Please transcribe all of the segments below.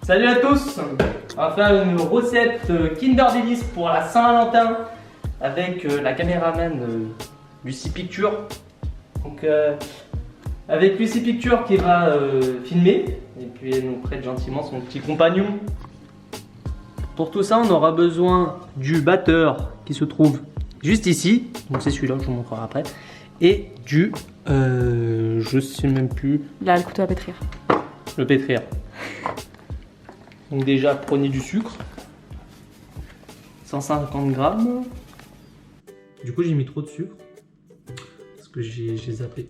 Salut à tous. On va faire une recette Kinder Delice pour la Saint-Valentin avec la caméraman Lucie Picture. Donc avec Lucie Picture qui va filmer et puis elle nous prête gentiment son petit compagnon. Pour tout ça, on aura besoin du batteur qui se trouve juste ici. Donc c'est celui-là que je vous montrerai après. Et du je sais même plus. Là, le couteau à pétrir. Le pétrir. Donc déjà prenez du sucre. 150 grammes. Du coup j'ai mis trop de sucre. Parce que j'ai zappé.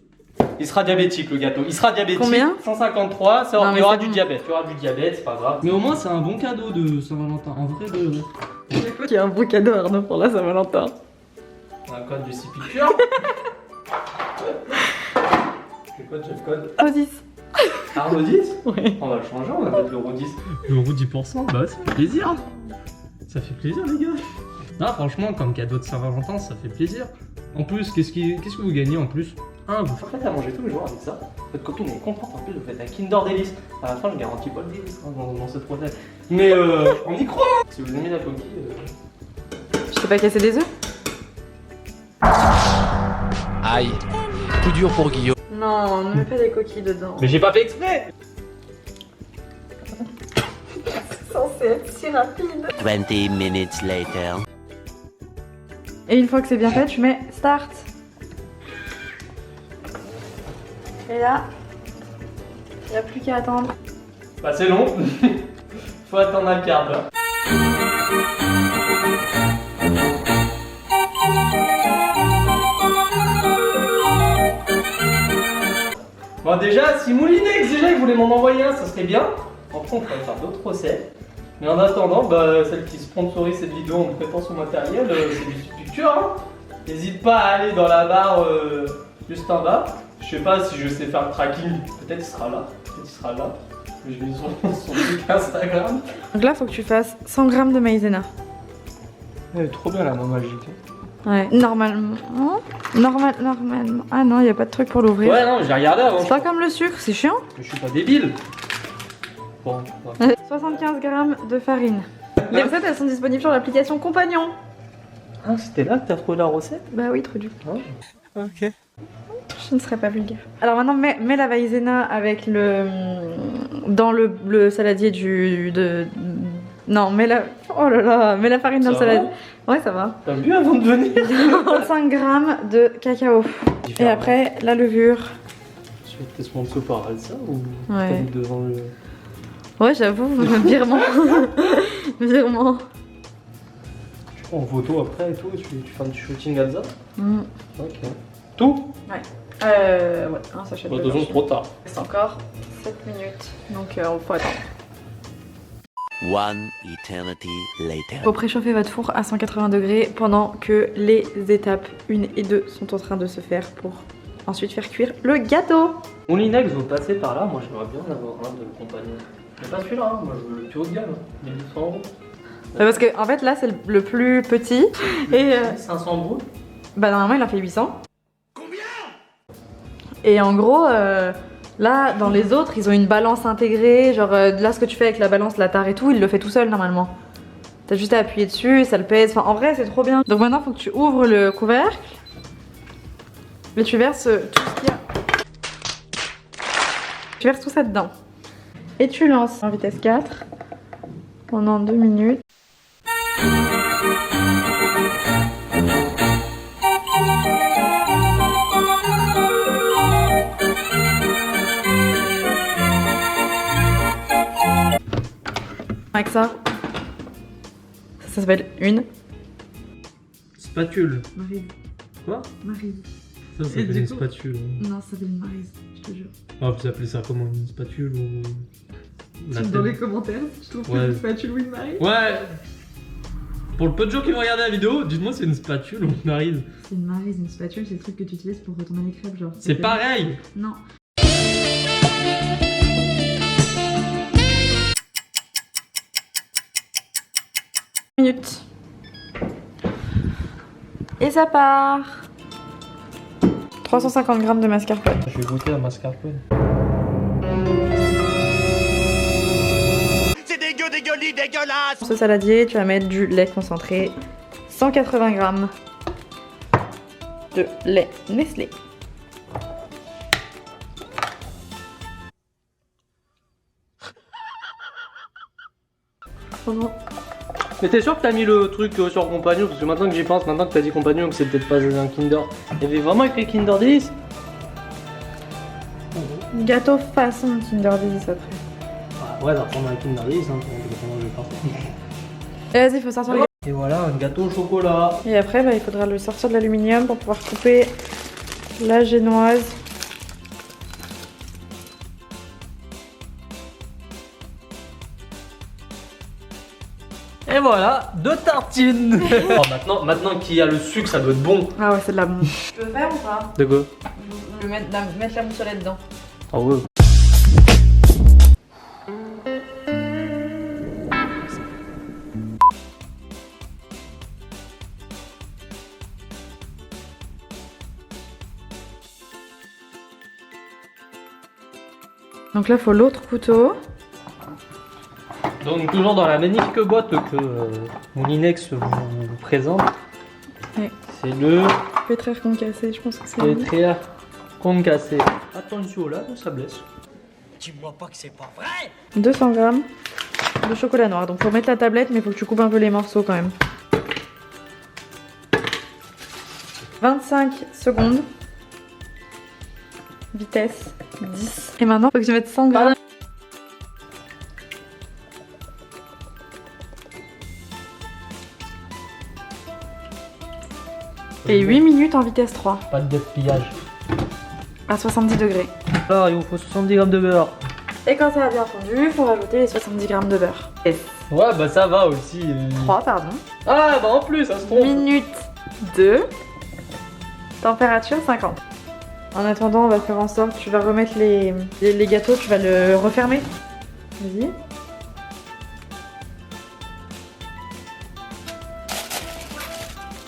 Il sera diabétique le gâteau. Il sera diabétique. Combien? 153. Ça, non, il y aura bon. Du diabète. Il y aura du diabète, c'est pas grave. Mais au moins c'est un bon cadeau de Saint-Valentin. En vrai de vrai. Il y a un beau cadeau Arnaud pour la Saint-Valentin. Un code du C-Picture. C'est quoi le code? Oh 10. Arnaud 10? Ouais. On va le changer, on va mettre l'euro 10. L'euro 10%, bah ça fait plaisir. Ça fait plaisir les gars. Non franchement comme cadeau de Saint-Valentin ça fait plaisir. En plus qu'est-ce que vous gagnez en plus? Vous faites à manger tous les jours avec ça. Votre copine est contente en plus, vous faites un Kinder Delice. À la fin je garantis pas le délice dans cette recette. Mais on y croit. Si vous aimez la coquille. Je t'ai pas cassé des œufs? Aïe, coup dur pour Guillaume. Non, ne mets pas des coquilles dedans. Mais j'ai pas fait exprès. C'est censé être si rapide. 20 minutes later. Et une fois que c'est bien fait, tu mets start. Et là, il n'y a plus qu'à attendre. Bah c'est long. Faut attendre un quart d'heure. Bon déjà, si Moulinex déjà il voulait m'en envoyer un, ça serait bien. Après on pourrait faire d'autres recettes. Mais en attendant, bah, celle qui sponsorise cette vidéo en me prêtant son matériel, c'est Lucie Picture. Hein. N'hésite pas à aller dans la barre juste en bas. Je sais pas si je sais faire le tracking, peut-être il sera là. Peut-être il sera là. Je vais son truc Instagram. Donc là, faut que tu fasses 100 g de maïzena. Elle est trop bien la main magique. Ouais, normalement. Normalement. Ah non, il n'y a pas de truc pour l'ouvrir. Ouais, non, j'ai regardé avant. C'est pas comme le sucre, c'est chiant. Mais je suis pas débile. Bon, ouais. 75 g de farine. Les recettes, elles sont disponibles sur l'application Compagnon. Ah, c'était là que t'as trouvé la recette? Bah oui, trop du coup. Oh. Ok. Je ne serais pas vulgaire. Alors maintenant, mets la maïzena avec le... dans le saladier Non, mets la... Oh là là, mets la farine dans le saladier. Ouais, ça va. T'as bu avant de venir? 35 g de cacao. Et après, la levure. Tu vas te sponsor par Alsa ou Ouais. t'as mis devant le... Ouais, j'avoue, virement. Virement. Tu prends en photo après et tout, et tu fais un petit shooting Alsa? Mm. Ok. Tout? Ouais. Ouais, un sachet de Bah, de toute façon, c'est trop tard. C'est encore 7 minutes, donc on faut attendre. One eternity later. Faut préchauffer votre four à 180 degrés pendant que les étapes 1 et 2 sont en train de se faire pour ensuite faire cuire le gâteau. Moulinex veut passer par là, moi j'aimerais bien en avoir un de compagnon. Mais pas celui-là, hein. Moi je veux le plus haut de gamme, 1200 €. Parce que en fait là c'est le plus petit et 500 boules. bah normalement il en fait 800. Combien? Et en gros là dans les autres ils ont une balance intégrée, genre là ce que tu fais avec la balance, la tare et tout, il le fait tout seul normalement. T'as juste à appuyer dessus, ça le pèse, enfin en vrai c'est trop bien. Donc maintenant faut que tu ouvres le couvercle et tu verses tout ce qu'il y a. Tu verses tout ça dedans. Et tu lances en vitesse 4 pendant 2 minutes. Avec ça s'appelle une Spatule. marise. Quoi? Marise. Ça Et s'appelle du une coup- spatule. Non, ça s'appelle une marise, je te jure. Ah, vous appelez ça comment? Une spatule ou... La Dans tête. les commentaires, je trouve Ouais. que une spatule ou une marise. Ouais. Pour le peu de gens qui vont regarder la vidéo, dites-moi c'est une spatule ou une marise. C'est une marise, une spatule, c'est le truc que tu utilises pour retourner les crêpes, genre. C'est pareil. Non. Minutes. Et ça part. 350 g de mascarpone. Je vais goûter à mascarpone. C'est dégueulasse! Pour ce saladier, tu vas mettre du lait concentré, 180 g de lait Nestlé. Mais t'es sûr que t'as mis le truc sur compagnon? Parce que maintenant que j'y pense, maintenant que t'as dit compagnon, que c'est peut-être pas un Kinder. Il y avait vraiment écrit Kinder Delice? Gâteau façon Kinder Delice après. Ah ouais, ça ressemble à un Kinder Delice, hein, comment je vais faire ça. Et vas-y, il faut sortir le gâteau. Et voilà, un gâteau au chocolat. Et après, bah, il faudra le sortir de l'aluminium pour pouvoir couper la génoise. Et voilà, 2 tartines. Oh, maintenant qu'il y a le sucre, ça doit être bon. Ah ouais, c'est de la bombe. Tu peux faire ou pas? De quoi? Mettre la mozzarella dedans. Ah ouais. Donc là, il faut l'autre couteau. Donc toujours dans la magnifique boîte que mon Inex vous présente. Oui. C'est le Pétraire concassé, je pense que c'est lui. pétrir concassé. Attention là, ça blesse. Dis-moi pas que c'est pas vrai! 200 g de chocolat noir. Donc faut mettre la tablette, mais il faut que tu coupes un peu les morceaux quand même. 25 secondes. Vitesse 10. Et maintenant, faut que je mette 100 g. Et 8 minutes en vitesse 3. Pas de gaspillage. À 70 degrés. Alors il vous faut 70 g de beurre. Et quand ça a bien fondu, il faut rajouter les 70 g de beurre. Ouais bah ça va aussi. 3, pardon. Ah bah en plus ça se trompe. Minute 2. Température 50. En attendant, on va faire en sorte, tu vas remettre les gâteaux, tu vas le refermer. Vas-y.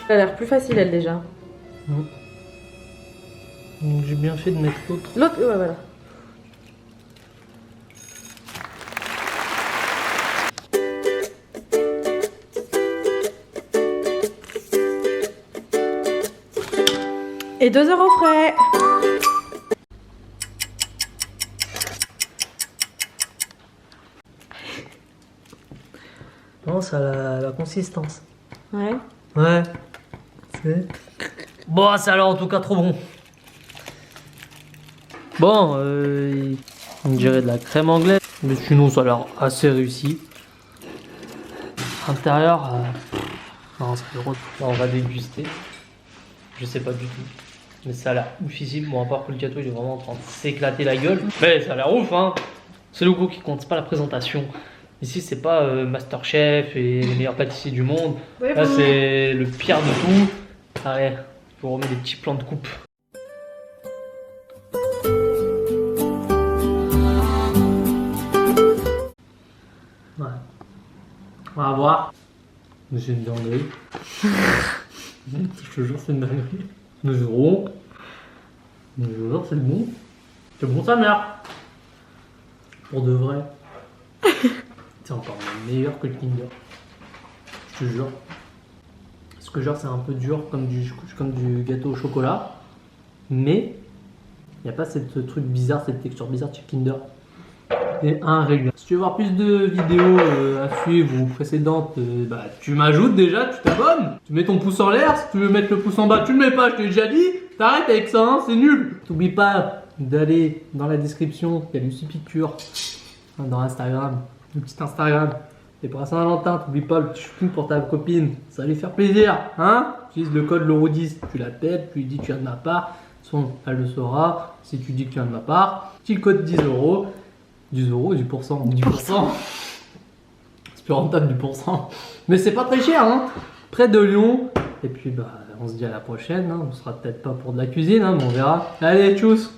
Ça a l'air plus facile elle déjà. Donc j'ai bien fait de mettre l'autre. L'autre, ouais voilà. Et 2 € frais. Non, ça a la consistance. Ouais. Ouais. C'est... Bon, ça a l'air en tout cas trop bon. Bon, on dirait de la crème anglaise. Mais sinon, ça a l'air assez réussi. Intérieur, non, c'est drôle. Là, on va déguster. Je sais pas du tout. Mais ça a l'air oufissime. Bon, à part que le gâteau, il est vraiment en train de s'éclater la gueule. Mais ça a l'air ouf, hein. C'est le goût qui compte, c'est pas la présentation. Ici, c'est pas Masterchef et les meilleurs pâtissiers du monde. Oui, Là, c'est le pire de tout. Allez, je vous remets des petits plans de coupe. Ouais. On va voir. Mais c'est une dinguerie. Je te jure, c'est une dinguerie. Nous verrons. Je te jure, c'est bon. C'est bon, sa mère. Pour de vrai. C'est encore meilleur que le Kinder. Je te jure. Ce que genre c'est un peu dur comme du gâteau au chocolat. Mais il n'y a pas cette truc bizarre, cette texture bizarre de chez Kinder. Et un régulier. Si tu veux voir plus de vidéos à suivre ou précédentes, bah, tu m'ajoutes déjà, tu t'abonnes. Tu mets ton pouce en l'air, si tu veux mettre le pouce en bas, tu le mets pas, je t'ai déjà dit. T'arrêtes avec ça, hein, c'est nul. T'oublies pas d'aller dans la description, il y a Lucie Picture dans Instagram, le petit Instagram. Et pour Saint-Valentin, t'oublies pas le petit shopping pour ta copine, ça va lui faire plaisir, hein. Utilise le code LEURO10, tu l'appelles, tu lui dis que tu viens de ma part, elle le saura, si tu dis que tu viens de ma part, petit code 10 €. 10 € et du pourcent. 10%. C'est plus rentable du pourcent. Mais c'est pas très cher, hein. Près de Lyon. Et puis, bah, on se dit à la prochaine. Hein. On sera peut-être pas pour de la cuisine, hein, mais on verra. Allez, tchuss!